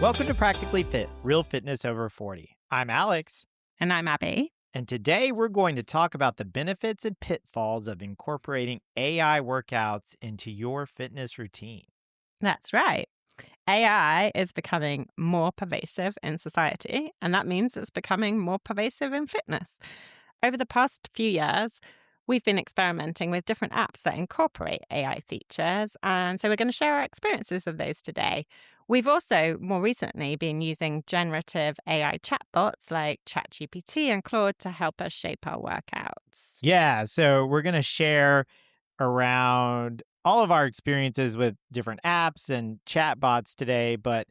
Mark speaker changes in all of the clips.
Speaker 1: Welcome to Practically Fit, Real Fitness Over 40. I'm Alex.
Speaker 2: And I'm Abbie.
Speaker 1: And today we're going to talk about the benefits and pitfalls of incorporating AI workouts into your fitness routine.
Speaker 2: That's right. AI is becoming more pervasive in society, and that means it's becoming more pervasive in fitness. Over the past few years, we've been experimenting with different apps that incorporate AI features, and so we're going to share our experiences of those today. We've also, more recently, been using generative AI chatbots like ChatGPT and Claude to help us shape our workouts.
Speaker 1: Yeah, so we're going to share around all of our experiences with different apps and chatbots today, but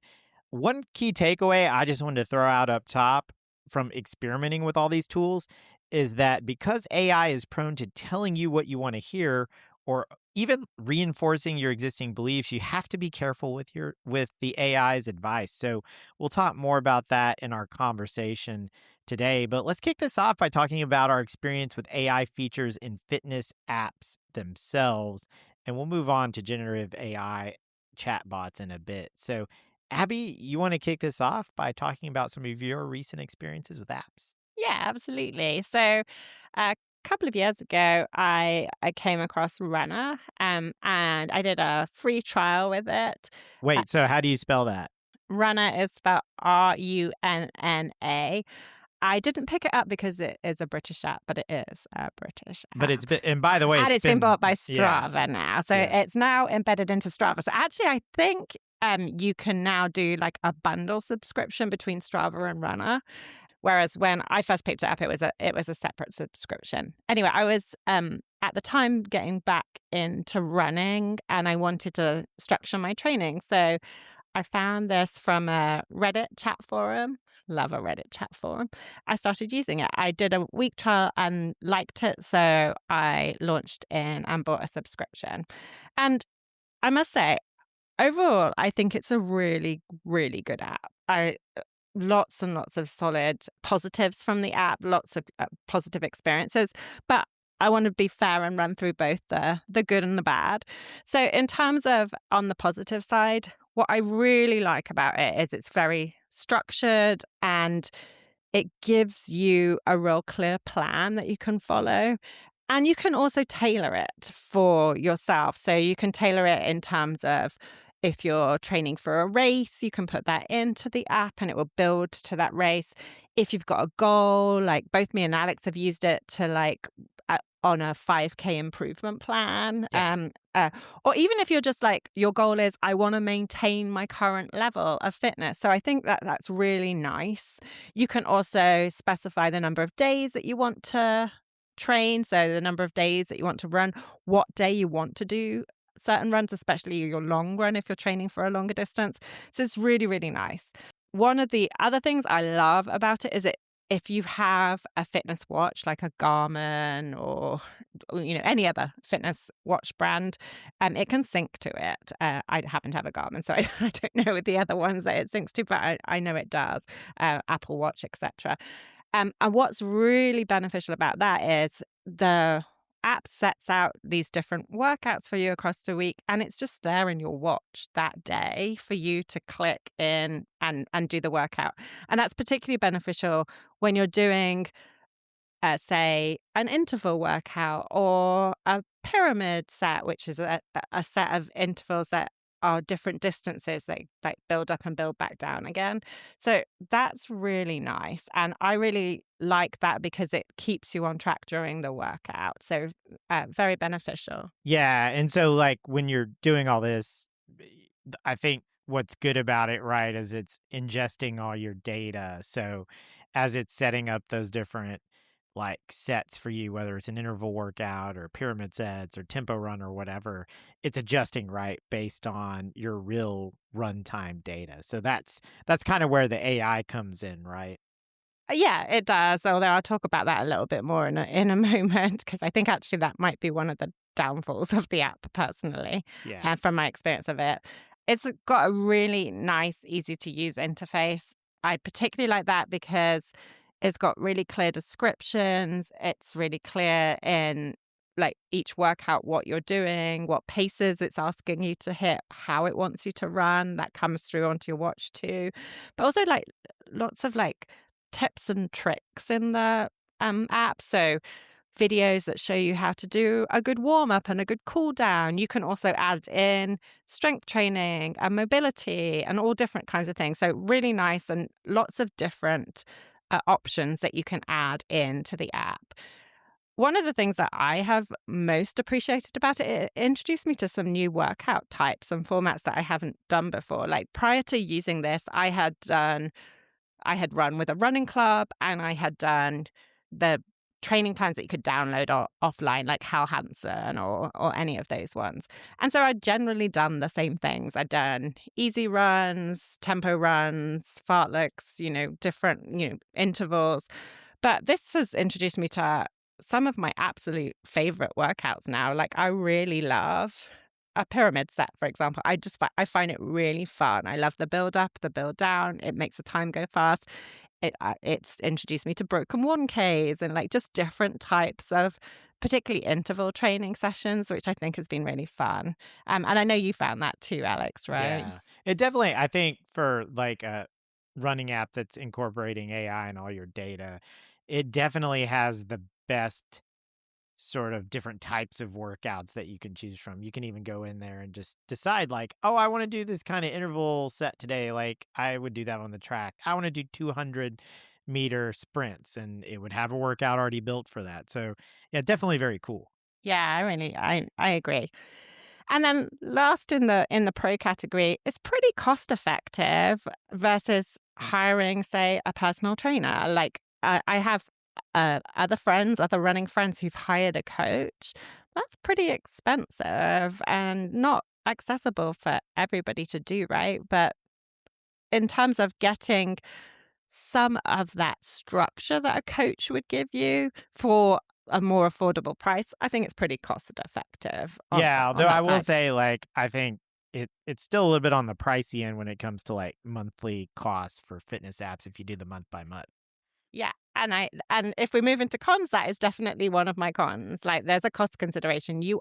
Speaker 1: one key takeaway I just wanted to throw out up top from experimenting with all these tools is that because AI is prone to telling you what you want to hear or even reinforcing your existing beliefs, you have to be careful with the AI's advice. So we'll talk more about that in our conversation today. But let's kick this off by talking about our experience with AI features in fitness apps themselves. And we'll move on to generative AI chatbots in a bit. So Abbie, you want to kick this off by talking about some of your recent experiences with apps?
Speaker 2: Yeah, absolutely. So a couple of years ago, I came across Runna, and I did a free trial with it.
Speaker 1: Wait, so how do you spell that?
Speaker 2: Runna is spelled Runna. I didn't pick it up because it is a British app, but it is a British app.
Speaker 1: But it's been, and by the way,
Speaker 2: it's been bought by Strava
Speaker 1: yeah.
Speaker 2: now. So it's now embedded into Strava. So actually, I think you can now do like a bundle subscription between Strava and Runna. Whereas when I first picked it up, it was a separate subscription. Anyway, I was at the time getting back into running and I wanted to structure my training. So I found this from a Reddit chat forum. Love a Reddit chat forum. I started using it. I did a week trial and liked it. So I launched in and bought a subscription. And I must say, overall, I think it's a really, really good app. Lots and lots of solid positives from the app, lots of positive experiences. But I want to be fair and run through both the good and the bad. So in terms of on the positive side, what I really like about it is it's very structured and it gives you a real clear plan that you can follow. And you can also tailor it for yourself. So you can tailor it in terms of if you're training for a race, you can put that into the app and it will build to that race. If you've got a goal, like both me and Alex have used it to like on a 5K improvement plan.
Speaker 1: Yeah.
Speaker 2: Or even if you're just like, your goal is, I want to maintain my current level of fitness. So I think that that's really nice. You can also specify the number of days that you want to train. So the number of days that you want to run, what day you want to do certain runs, especially your long run if you're training for a longer distance. So it's really, really nice. One of the other things I love about it is if you have a fitness watch like a Garmin or any other fitness watch brand, it can sync to it. I happen to have a Garmin, so I don't know with the other ones that it syncs to, but I know it does. Apple Watch, etc. And what's really beneficial about that is the app sets out these different workouts for you across the week, and it's just there in your watch that day for you to click in and do the workout. And that's particularly beneficial when you're doing, say, an interval workout or a pyramid set, which is a set of intervals that are different distances that like build up and build back down again. So that's really nice. And I really like that because it keeps you on track during the workout. So very beneficial.
Speaker 1: Yeah. And so like when you're doing all this, I think what's good about it, right, is it's ingesting all your data. So as it's setting up those different like sets for you, whether it's an interval workout or pyramid sets or tempo run or whatever, it's adjusting right based on your real runtime data. So that's kind of where the AI comes in, right?
Speaker 2: Yeah, it does. Although I'll talk about that a little bit more in a moment, because I think actually that might be one of the downfalls of the app personally,
Speaker 1: Yeah.
Speaker 2: from my experience of it. It's got a really nice, easy to use interface. I particularly like that because it's got really clear descriptions. It's really clear in like each workout, what you're doing, what paces it's asking you to hit, how it wants you to run. That comes through onto your watch too. But also like lots of like tips and tricks in the app. So videos that show you how to do a good warm up and a good cool down. You can also add in strength training and mobility and all different kinds of things. So really nice and lots of different options that you can add into the app. One of the things that I have most appreciated about it, it introduced me to some new workout types and formats that I haven't done before. Like prior to using this, I had run with a running club, and I had done the training plans that you could download offline, like Hal Hansen or any of those ones. And so I'd generally done the same things. I'd done easy runs, tempo runs, fartleks, different, intervals. But this has introduced me to some of my absolute favorite workouts now. Like I really love a pyramid set, for example. I find it really fun. I love the build up, the build down. It makes the time go fast. It's introduced me to broken 1Ks and like just different types of particularly interval training sessions, which I think has been really fun. And I know you found that too, Alex, right?
Speaker 1: Yeah. It definitely, I think for like a running app that's incorporating AI and all your data, it definitely has the best sort of different types of workouts that you can choose from. You can even go in there and just decide like, oh, I want to do this kind of interval set today. Like I would do that on the track. I want to do 200-meter sprints, and it would have a workout already built for that. So yeah, definitely very cool.
Speaker 2: Yeah, I agree. And then last in the pro category, it's pretty cost effective versus hiring, say, a personal trainer. Like I have other running friends who've hired a coach. That's pretty expensive and not accessible for everybody to do, right? But in terms of getting some of that structure that a coach would give you for a more affordable price, I think it's pretty cost effective
Speaker 1: Yeah,
Speaker 2: on
Speaker 1: although I
Speaker 2: that
Speaker 1: will
Speaker 2: side.
Speaker 1: say, like, I think it's still a little bit on the pricey end when it comes to like monthly costs for fitness apps if you do the month by month.
Speaker 2: Yeah. And if we move into cons, that is definitely one of my cons. Like there's a cost consideration. You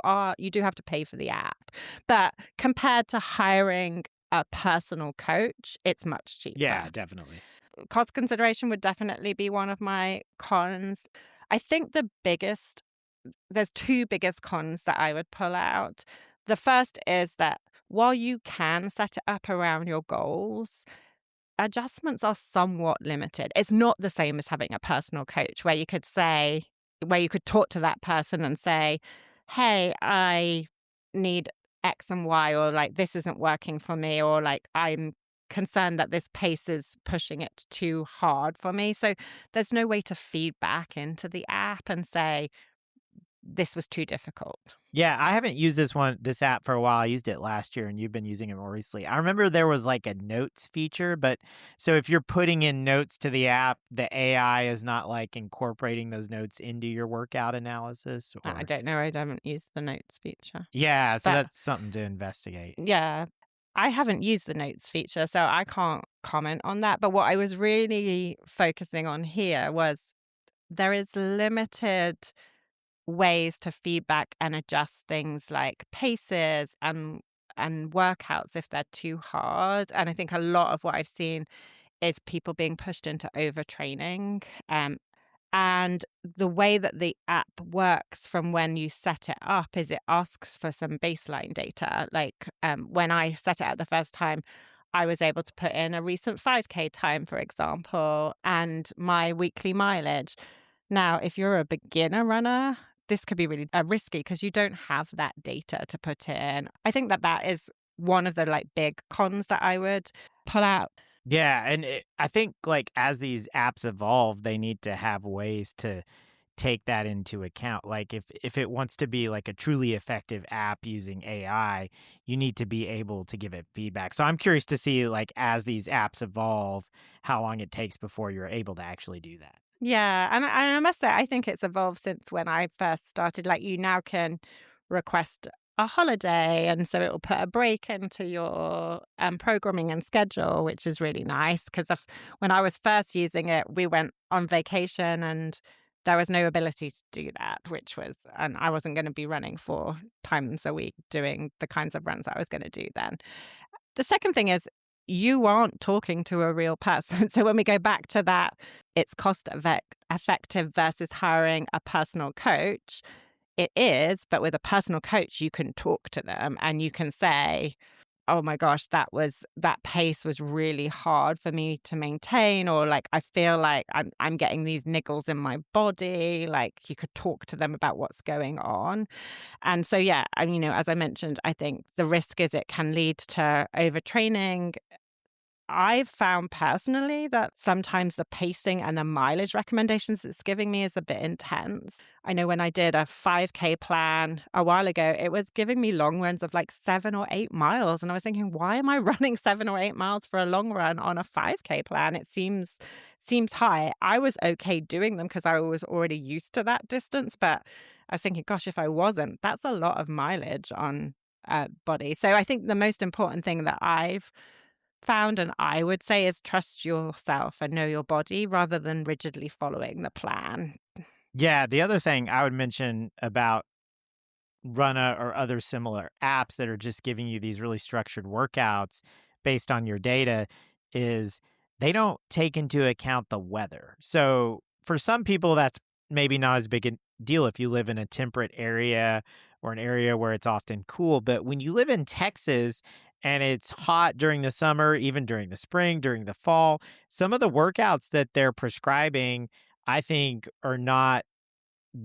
Speaker 2: do have to pay for the app. But compared to hiring a personal coach, it's much cheaper.
Speaker 1: Yeah, definitely.
Speaker 2: Cost consideration would definitely be one of my cons. I think there's two biggest cons that I would pull out. The first is that while you can set it up around your goals, adjustments are somewhat limited. It's not the same as having a personal coach where you could talk to that person and say, hey, I need X and Y, or like this isn't working for me, or like I'm concerned that this pace is pushing it too hard for me. So there's no way to feed back into the app and say, this was too difficult.
Speaker 1: Yeah, I haven't used this app for a while. I used it last year and you've been using it more recently. I remember there was like a notes feature, but so if you're putting in notes to the app, the AI is not like incorporating those notes into your workout analysis
Speaker 2: I
Speaker 1: or
Speaker 2: don't know. I haven't used the notes feature.
Speaker 1: yeah, so
Speaker 2: But
Speaker 1: that's something to investigate.
Speaker 2: yeah, I haven't used the notes feature, so I can't comment on that. But what I was really focusing on here was there is limited ways to feedback and adjust things like paces and workouts if they're too hard. And I think a lot of what I've seen is people being pushed into overtraining. And the way that the app works from when you set it up is it asks for some baseline data. Like when I set it up the first time, I was able to put in a recent 5K time, for example, and my weekly mileage. Now, if you're a beginner runner, this could be really risky because you don't have that data to put in. I think that is one of the like big cons that I would pull out.
Speaker 1: Yeah, and I think like as these apps evolve, they need to have ways to take that into account. Like if it wants to be like a truly effective app using AI, you need to be able to give it feedback. So I'm curious to see like as these apps evolve, how long it takes before you're able to actually do that.
Speaker 2: Yeah, and I must say, I think it's evolved since when I first started. Like you now can request a holiday, and so it will put a break into your programming and schedule, which is really nice. Because when I was first using it, we went on vacation, and there was no ability to do that, and I wasn't going to be running 4 times a week doing the kinds of runs I was going to do then. The second thing is you aren't talking to a real person. So when we go back to that, it's effective versus hiring a personal coach. It is, but with a personal coach, you can talk to them and you can say, oh my gosh, that pace was really hard for me to maintain, or like I feel like I'm getting these niggles in my body. Like you could talk to them about what's going on. And so yeah, and as I mentioned, I think the risk is it can lead to overtraining. I've found personally that sometimes the pacing and the mileage recommendations it's giving me is a bit intense. I know when I did a 5K plan a while ago, it was giving me long runs of like 7 or 8 miles. And I was thinking, why am I running 7 or 8 miles for a long run on a 5K plan? It seems high. I was okay doing them because I was already used to that distance. But I was thinking, gosh, if I wasn't, that's a lot of mileage on body. So I think the most important thing that I've found, and I would say, is trust yourself and know your body rather than rigidly following the plan.
Speaker 1: Yeah, the other thing I would mention about Runna or other similar apps that are just giving you these really structured workouts based on your data is they don't take into account the weather. So for some people, that's maybe not as big a deal if you live in a temperate area or an area where it's often cool. But when you live in Texas and it's hot during the summer, even during the spring, during the fall, some of the workouts that they're prescribing, I think, are not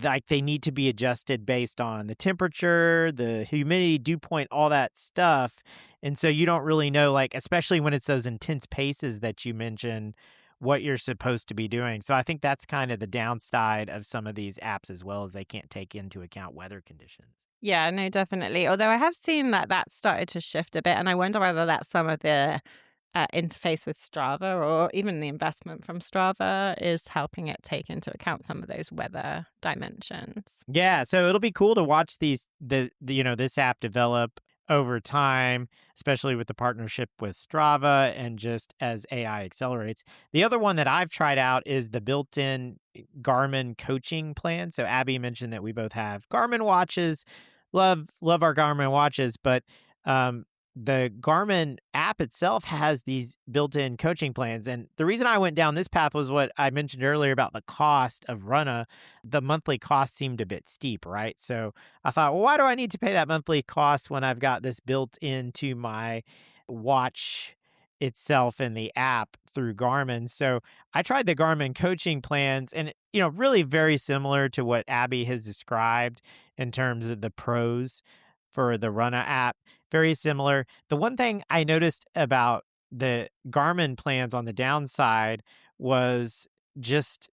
Speaker 1: like they need to be adjusted based on the temperature, the humidity, dew point, all that stuff. And so you don't really know, like, especially when it's those intense paces that you mentioned, what you're supposed to be doing. So I think that's kind of the downside of some of these apps as well, as they can't take into account weather conditions.
Speaker 2: Yeah, no, definitely. Although I have seen that that's started to shift a bit, and I wonder whether that's some of the interface with Strava or even the investment from Strava is helping it take into account some of those weather dimensions.
Speaker 1: Yeah, so it'll be cool to watch this app develop over time, especially with the partnership with Strava and just as AI accelerates. The other one that I've tried out is the built-in Garmin coaching plan. So Abbie mentioned that we both have Garmin watches. Love our Garmin watches, but the Garmin app itself has these built-in coaching plans. And the reason I went down this path was what I mentioned earlier about the cost of Runna. The monthly cost seemed a bit steep, right? So I thought, well, why do I need to pay that monthly cost when I've got this built into my watch itself in the app through Garmin? So I tried the Garmin coaching plans and, really very similar to what Abbie has described in terms of the pros for the Runna app. Very similar. The one thing I noticed about the Garmin plans on the downside was just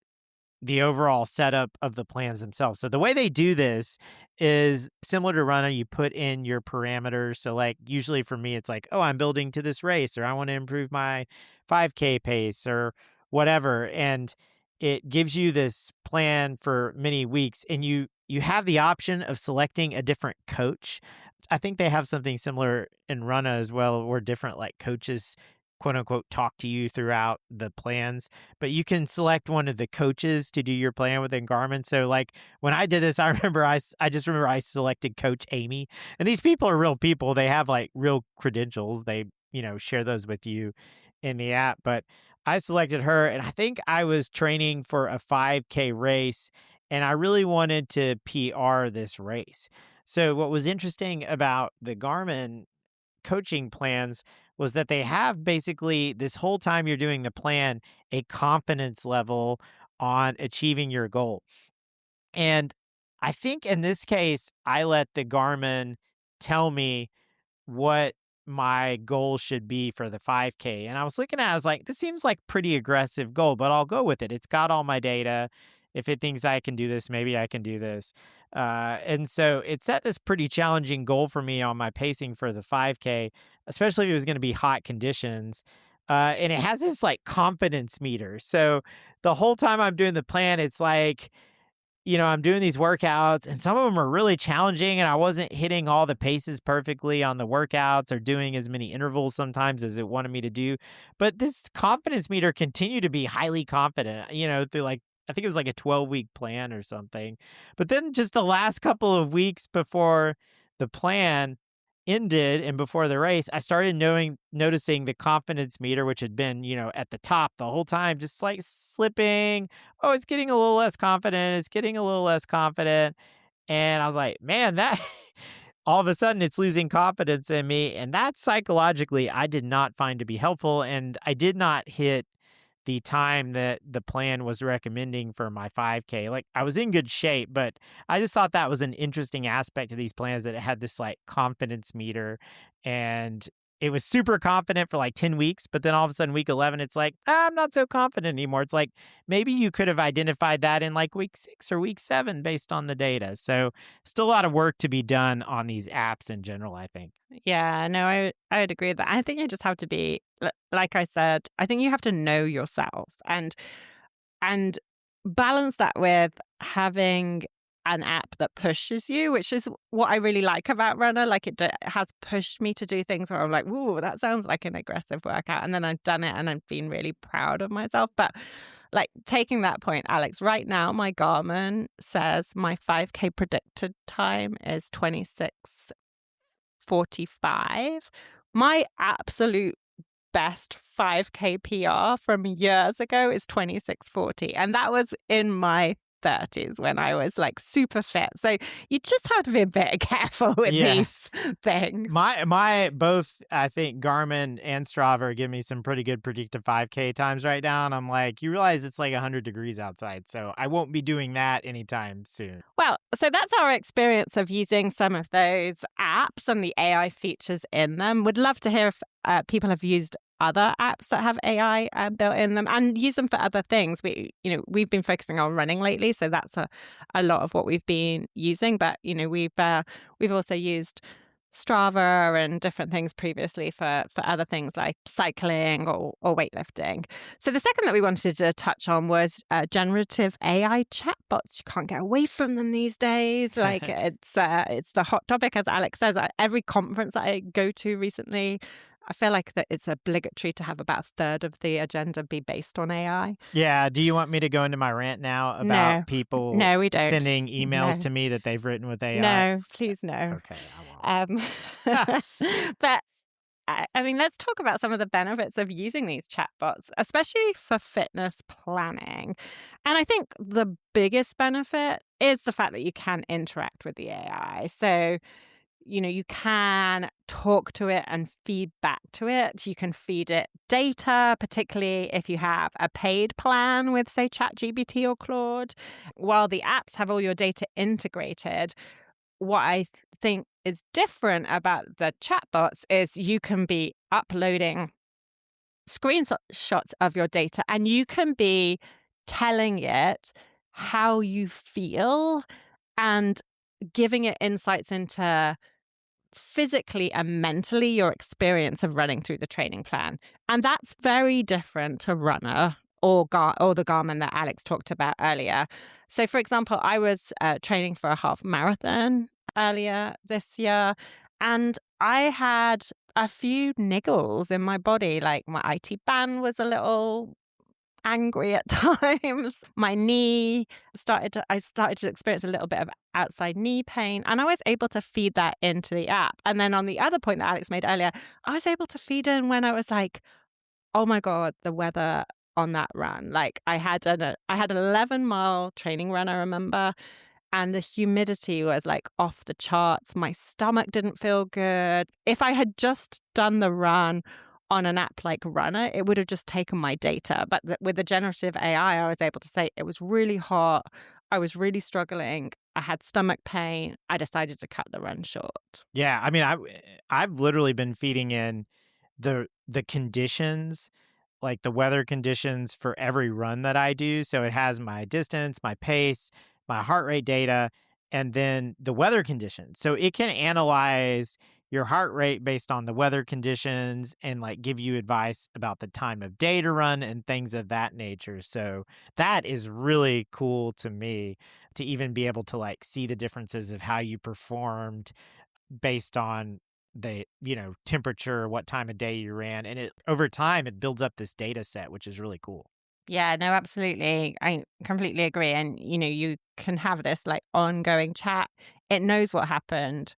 Speaker 1: the overall setup of the plans themselves. So the way they do this is similar to Runna. You put in your parameters. So like usually for me, it's like, oh, I'm building to this race, or I want to improve my 5K pace or whatever. And it gives you this plan for many weeks, and you have the option of selecting a different coach. I think they have something similar in Runna as well, where different like coaches, quote unquote, talk to you throughout the plans. But you can select one of the coaches to do your plan within Garmin. So like when I did this, I just remember I selected Coach Amy, and these people are real people. They have like real credentials. They share those with you in the app. But I selected her, and I think I was training for a 5K race, and I really wanted to PR this race. So what was interesting about the Garmin coaching plans was that they have basically this whole time you're doing the plan, a confidence level on achieving your goal. And I think in this case, I let the Garmin tell me what my goal should be for the 5K. And I was I was like, this seems like pretty aggressive goal, but I'll go with it. It's got all my data. If it thinks I can do this, maybe I can do this. And so it set this pretty challenging goal for me on my pacing for the 5K, especially if it was going to be hot conditions. And it has this like confidence meter. So the whole time I'm doing the plan, it's like, I'm doing these workouts, and some of them are really challenging, and I wasn't hitting all the paces perfectly on the workouts or doing as many intervals sometimes as it wanted me to do. But this confidence meter continued to be highly confident, through like I think it was like a 12-week plan or something. But then just the last couple of weeks before the plan ended and before the race, I started noticing the confidence meter, which had been, at the top the whole time, just like slipping. Oh, it's getting a little less confident. It's getting a little less confident. And I was like, man, that all of a sudden it's losing confidence in me. And that psychologically, I did not find to be helpful. And I did not hit the time that the plan was recommending for my 5K. Like, I was in good shape, but I just thought that was an interesting aspect of these plans, that it had this like confidence meter, and it was super confident for like 10 weeks, but then all of a sudden week 11 it's like, I'm not so confident anymore. It's like maybe you could have identified that in like week 6 or week 7 based on the data. So still a lot of work to be done on these apps in general, I think.
Speaker 2: Yeah, no, I would agree with that. I think you just have to be, like I said, I think you have to know yourself and balance that with having an app that pushes you, which is what I really like about Runner. Like it has pushed me to do things where I'm like, "Ooh, that sounds like an aggressive workout," and then I've done it and I've been really proud of myself. But like taking that point, Alex, right now my Garmin says my 5K predicted time is 26:45. My absolute best 5K PR from years ago is 26:40. And that was in my 30s when I was like super fit. So you just have to be a bit careful with these things.
Speaker 1: My both, I think Garmin and Strava give me some pretty good predictive 5K times right now. And I'm like, you realize it's like 100 degrees outside. So I won't be doing that anytime soon.
Speaker 2: Well, so that's our experience of using some of those apps and the AI features in them. Would love to hear if people have used other apps that have AI built in them and use them for other things. We've been focusing on running lately, so that's a lot of what we've been using. But we've also used Strava and different things previously for other things like cycling or weightlifting. So the second that we wanted to touch on was generative AI chatbots. You can't get away from them these days. Like it's the hot topic, as Alex says. Every conference that I go to recently, I feel like that it's obligatory to have about a third of the agenda be based on AI.
Speaker 1: Yeah. Do you want me to go into my rant now about people
Speaker 2: No, we don't.
Speaker 1: sending emails
Speaker 2: No.
Speaker 1: to me that they've written with AI?
Speaker 2: No, please no.
Speaker 1: Okay, I won't.
Speaker 2: But I mean, let's talk about some of the benefits of using these chatbots, especially for fitness planning. And I think the biggest benefit is the fact that you can interact with the AI. So, you can talk to it and feed back to it. You can feed it data, particularly if you have a paid plan with, say, ChatGPT or Claude. While the apps have all your data integrated, what I think is different about the chatbots is you can be uploading screenshots of your data and you can be telling it how you feel and giving it insights into physically and mentally your experience of running through the training plan. And that's very different to Runner or the Garmin that Alex talked about earlier. So, for example, I was training for a half marathon earlier this year, and I had a few niggles in my body. Like my IT band was a little angry at times. My knee I started to experience a little bit of outside knee pain, and I was able to feed that into the app. And then on the other point that Alex made earlier, I was able to feed in when I was like, oh my God, the weather on that run. Like I had an 11-mile training run, I remember, and the humidity was like off the charts. My stomach didn't feel good. If I had just done the run on an app like Runner, it would have just taken my data. But with the generative AI, I was able to say it was really hot. I was really struggling. I had stomach pain. I decided to cut the run short.
Speaker 1: Yeah, I mean, I've literally been feeding in the conditions, like the weather conditions for every run that I do. So it has my distance, my pace, my heart rate data, and then the weather conditions. So it can analyze your heart rate based on the weather conditions and like give you advice about the time of day to run and things of that nature. So that is really cool to me, to even be able to like see the differences of how you performed based on the temperature, what time of day you ran, and it over time it builds up this data set, which is really cool.
Speaker 2: Yeah, no, absolutely. I completely agree. And, you can have this like ongoing chat. It knows what happened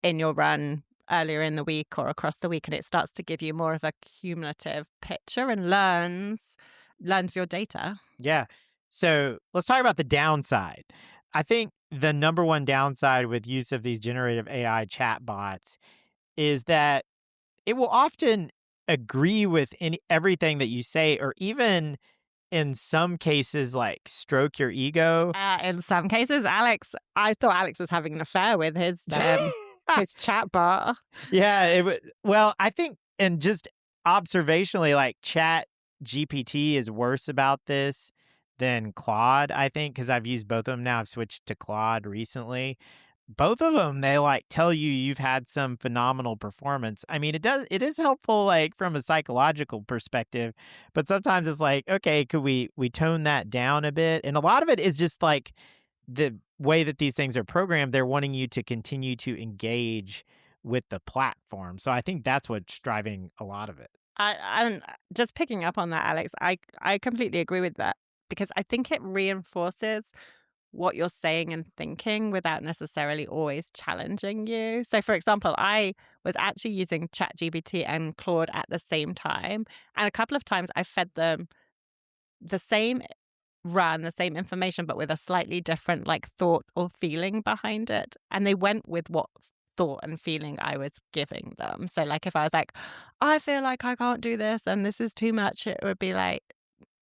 Speaker 2: in your run earlier in the week or across the week, and it starts to give you more of a cumulative picture and learns your data.
Speaker 1: Yeah. So let's talk about the downside. I think the number one downside with use of these generative AI chatbots is that it will often agree with everything that you say, or even in some cases, like stroke your ego.
Speaker 2: In some cases, I thought Alex was having an affair with his chatbot.
Speaker 1: Yeah, well, I think, and just observationally, like Chat GPT is worse about this than Claude, I think, because I've used both of them now. I've switched to Claude recently. Both of them, they like tell you you've had some phenomenal performance. I mean, it is helpful like from a psychological perspective, but sometimes it's like, okay, could we tone that down a bit? And a lot of it is just like the way that these things are programmed, they're wanting you to continue to engage with the platform. So I think that's what's driving a lot of it.
Speaker 2: I'm just picking up on that, Alex. I completely agree with that because I think it reinforces what you're saying and thinking without necessarily always challenging you. So, for example, I was actually using ChatGPT and Claude at the same time. And a couple of times I fed them the same run, the same information, but with a slightly different like thought or feeling behind it. And they went with what thought and feeling I was giving them. So, like, if I was like, I feel like I can't do this and this is too much, it would be like,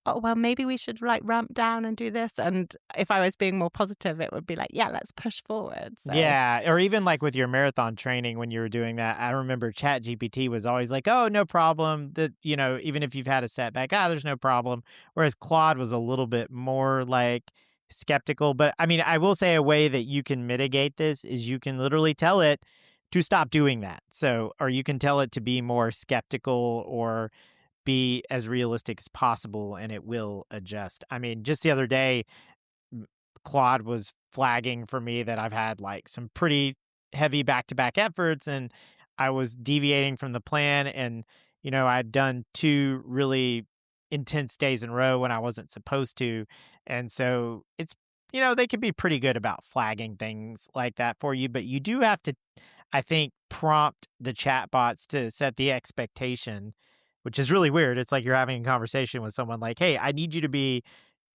Speaker 2: oh, well, maybe we should like ramp down and do this. And if I was being more positive, it would be like, yeah, let's push forward. So,
Speaker 1: Yeah, or even like with your marathon training when you were doing that, I remember ChatGPT was always like, "Oh, no problem." That, even if you've had a setback, there's no problem. Whereas Claude was a little bit more like skeptical. But I mean, I will say a way that you can mitigate this is you can literally tell it to stop doing that. So, or you can tell it to be more skeptical or be as realistic as possible and it will adjust. I mean, just the other day, m- Claude was flagging for me that I've had like some pretty heavy back to back efforts and I was deviating from the plan. And, I'd done two really intense days in a row when I wasn't supposed to. And so they can be pretty good about flagging things like that for you, but you do have to, I think, prompt the chatbots to set the expectation, which is really weird. It's like you're having a conversation with someone like, hey, I need you to be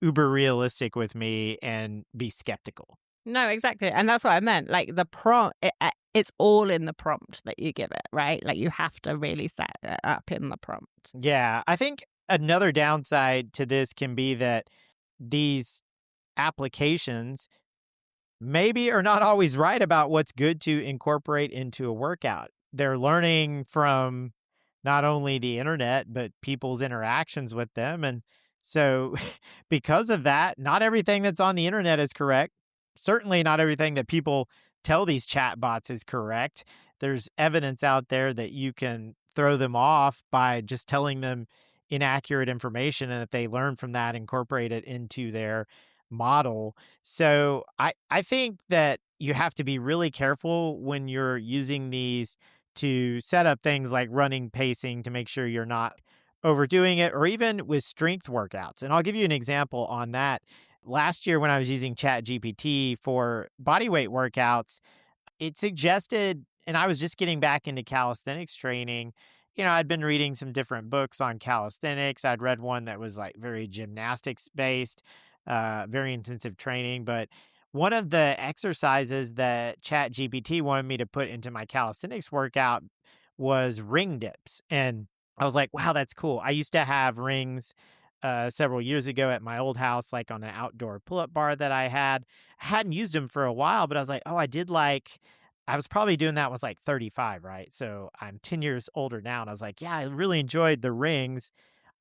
Speaker 1: uber realistic with me and be skeptical.
Speaker 2: no, exactly. And that's what I meant. Like the prompt, it's all in the prompt that you give it, right? Like you have to really set it up in the prompt.
Speaker 1: Yeah. I think another downside to this can be that these applications maybe are not always right about what's good to incorporate into a workout. They're learning from not only the internet, but people's interactions with them. And so, because of that, not everything that's on the internet is correct. Certainly, not everything that people tell these chatbots is correct. There's evidence out there that you can throw them off by just telling them inaccurate information. And if they learn from that, incorporate it into their model. So I think that you have to be really careful when you're using these to set up things like running pacing to make sure you're not overdoing it, or even with strength workouts. And I'll give you an example on that. Last year when I was using ChatGPT for bodyweight workouts, it suggested, and I was just getting back into calisthenics training. I'd been reading some different books on calisthenics. I'd read one that was like very gymnastics based, very intensive training. But one of the exercises that ChatGPT wanted me to put into my calisthenics workout was ring dips. And I was like, wow, that's cool. I used to have rings several years ago at my old house, like on an outdoor pull up bar that I had. I hadn't used them for a while, but I was like, oh, I was probably doing that was like 35, right? So I'm 10 years older now. And I was like, yeah, I really enjoyed the rings.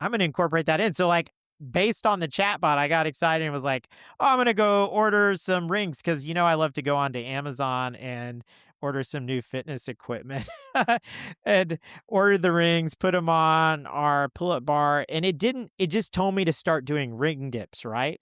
Speaker 1: I'm going to incorporate that in. So, like, based on the chatbot, I got excited and was like, oh, I'm going to go order some rings because, I love to go onto Amazon and order some new fitness equipment and order the rings, put them on our pull up bar. And it just told me to start doing ring dips, right?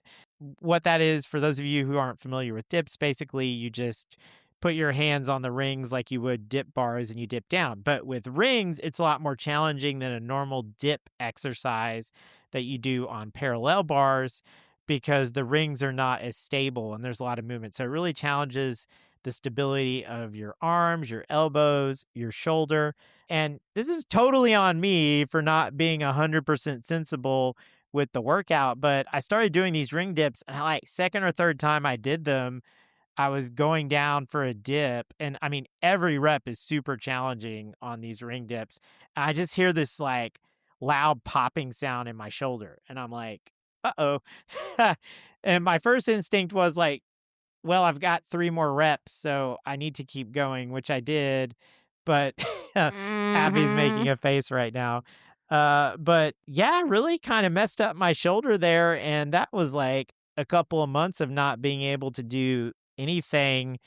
Speaker 1: What that is, for those of you who aren't familiar with dips, basically you just put your hands on the rings like you would dip bars and you dip down. But with rings, it's a lot more challenging than a normal dip exercise that you do on parallel bars because the rings are not as stable and there's a lot of movement. So it really challenges the stability of your arms, your elbows, your shoulder. And this is totally on me for not being 100% sensible with the workout. But I started doing these ring dips, and like second or third time I did them, I was going down for a dip. And I mean, every rep is super challenging on these ring dips. I just hear this like loud popping sound in my shoulder. And I'm like, uh oh. And my first instinct was like, well, I've got 3 more reps, so I need to keep going, which I did, but Abbie's making
Speaker 2: Mhm.
Speaker 1: a face right now. But yeah, really kinda messed up my shoulder there, and that was, like, a couple of months of not being able to do anything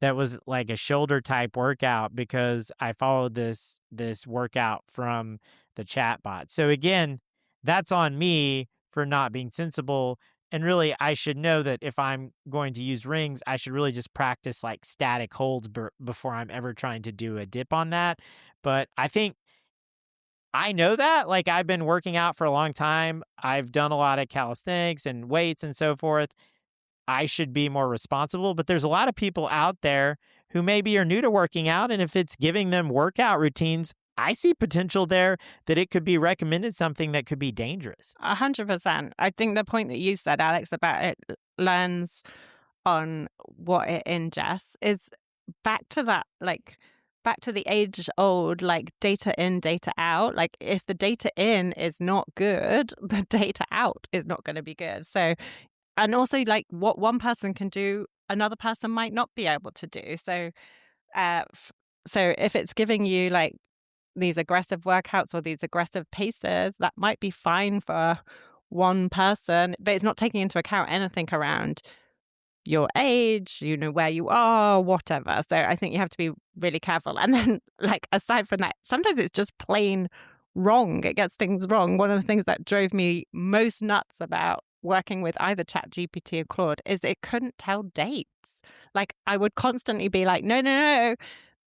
Speaker 1: that was like a shoulder type workout because I followed this workout from the chatbot. So again, that's on me for not being sensible. And really, I should know that if I'm going to use rings, I should really just practice like static holds before I'm ever trying to do a dip on that. But I think I know that. Like, I've been working out for a long time. I've done a lot of calisthenics and weights and so forth. I should be more responsible, but there's a lot of people out there who maybe are new to working out, and if it's giving them workout routines, I see potential there that it could be recommended something that could be dangerous.
Speaker 2: 100%. I think the point that you said, Alex, about it learns on what it ingests is back to that, like, back to the age old, like, data in, data out. Like, if the data in is not good, the data out is not going to be good. So, and also, like, what one person can do, another person might not be able to do. So, uh, f- so if it's giving you like these aggressive workouts or these aggressive paces, that might be fine for one person, but it's not taking into account anything around your age, where you are, whatever. So I think you have to be really careful. And then, like, aside from that, sometimes it's just plain wrong. It gets things wrong. One of the things that drove me most nuts about working with either ChatGPT or Claude is it couldn't tell dates. Like, I would constantly be like, no, no, no,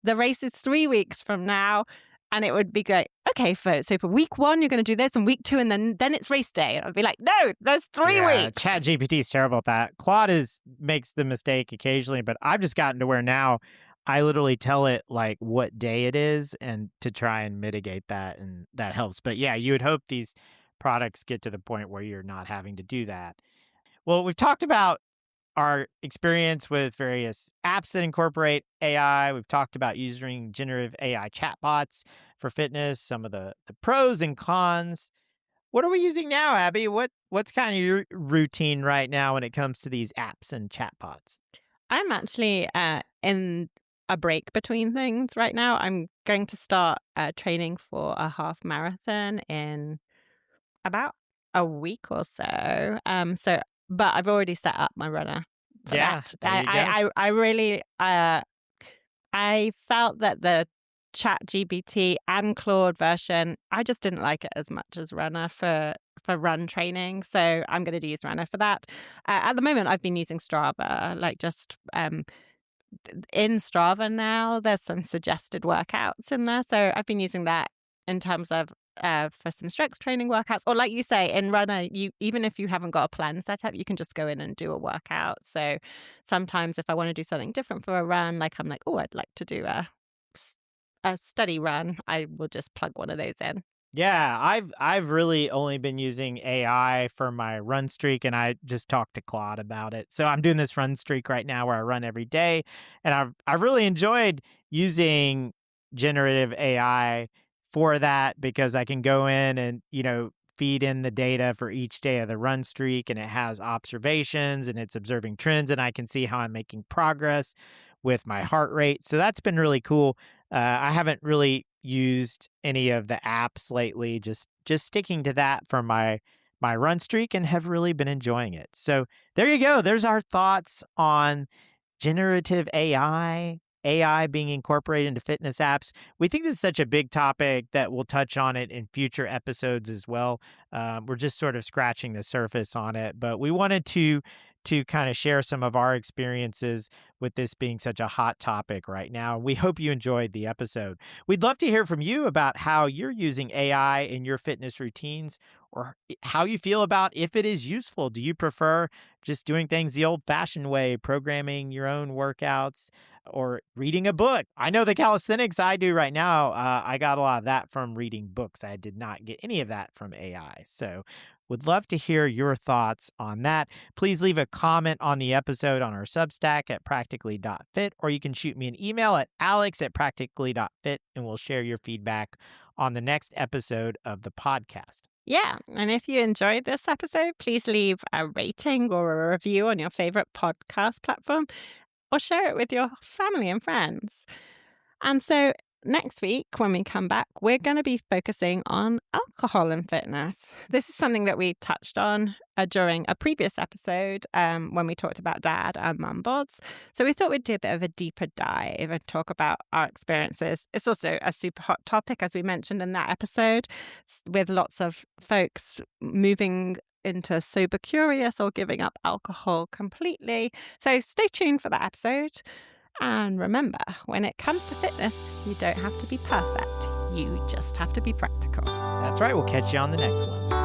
Speaker 2: the race is 3 weeks from now. And it would be like, okay, so for week 1, you're going to do this, and week 2, and then it's race day. And I'd be like, no, there's 3
Speaker 1: Yeah,
Speaker 2: weeks.
Speaker 1: ChatGPT is terrible at that. Claude makes the mistake occasionally, but I've just gotten to where now I literally tell it like what day it is and to try and mitigate that, and that helps. But yeah, you would hope these products get to the point where you're not having to do that. Well, we've talked about our experience with various apps that incorporate AI. We've talked about using generative AI chatbots for fitness, some of the pros and cons. What are we using now, Abbie? What's kind of your routine right now when it comes to these apps and chatbots?
Speaker 2: I'm actually in a break between things right now. I'm going to start training for a half marathon in about a week or so. But I've already set up my runner for
Speaker 1: Yeah,
Speaker 2: that.
Speaker 1: there you go.
Speaker 2: I really I felt that the ChatGPT and Claude version, I just didn't like it as much as Runner for run training. So I'm going to use Runner for that. At the moment, I've been using Strava, like just in Strava now. There's some suggested workouts in there, so I've been using that in terms of for some strength training workouts, or like you say, in Runner, you even if you haven't got a plan set up, you can just go in and do a workout. So sometimes if I want to do something different for a run, like I'm like, oh, I'd like to do a steady run, I will just plug one of those in.
Speaker 1: Yeah, I've really only been using AI for my run streak, and I just talked to Claude about it. So I'm doing this run streak right now where I run every day, and I've really enjoyed using generative AI for that because I can go in and feed in the data for each day of the run streak, and it has observations and it's observing trends, and I can see how I'm making progress with my heart rate. So that's been really cool. I haven't really used any of the apps lately, just sticking to that for my run streak, and have really been enjoying it. So there you go. There's our thoughts on generative AI being incorporated into fitness apps. We think this is such a big topic that we'll touch on it in future episodes as well. We're just sort of scratching the surface on it, but we wanted to to kind of share some of our experiences with this being such a hot topic right now. We hope you enjoyed the episode. We'd love to hear from you about how you're using AI in your fitness routines, or how you feel about if it is useful. Do you prefer just doing things the old-fashioned way, programming your own workouts, or reading a book? I know the calisthenics I do right now, I got a lot of that from reading books. I did not get any of that from AI. So would love to hear your thoughts on that. Please leave a comment on the episode on our Substack at practically.fit, or you can shoot me an email at alex@practically.fit, and we'll share your feedback on the next episode of the podcast.
Speaker 2: Yeah. And if you enjoyed this episode, please leave a rating or a review on your favorite podcast platform, or share it with your family and friends. And so next week, when we come back, we're going to be focusing on alcohol and fitness. This is something that we touched on during a previous episode when we talked about dad and mum bods. So we thought we'd do a bit of a deeper dive and talk about our experiences. It's also a super hot topic, as we mentioned in that episode, with lots of folks moving into sober curious or giving up alcohol completely. So stay tuned for that episode. And remember, when it comes to fitness, you don't have to be perfect. You just have to be practical.
Speaker 1: That's right. We'll catch you on the next one.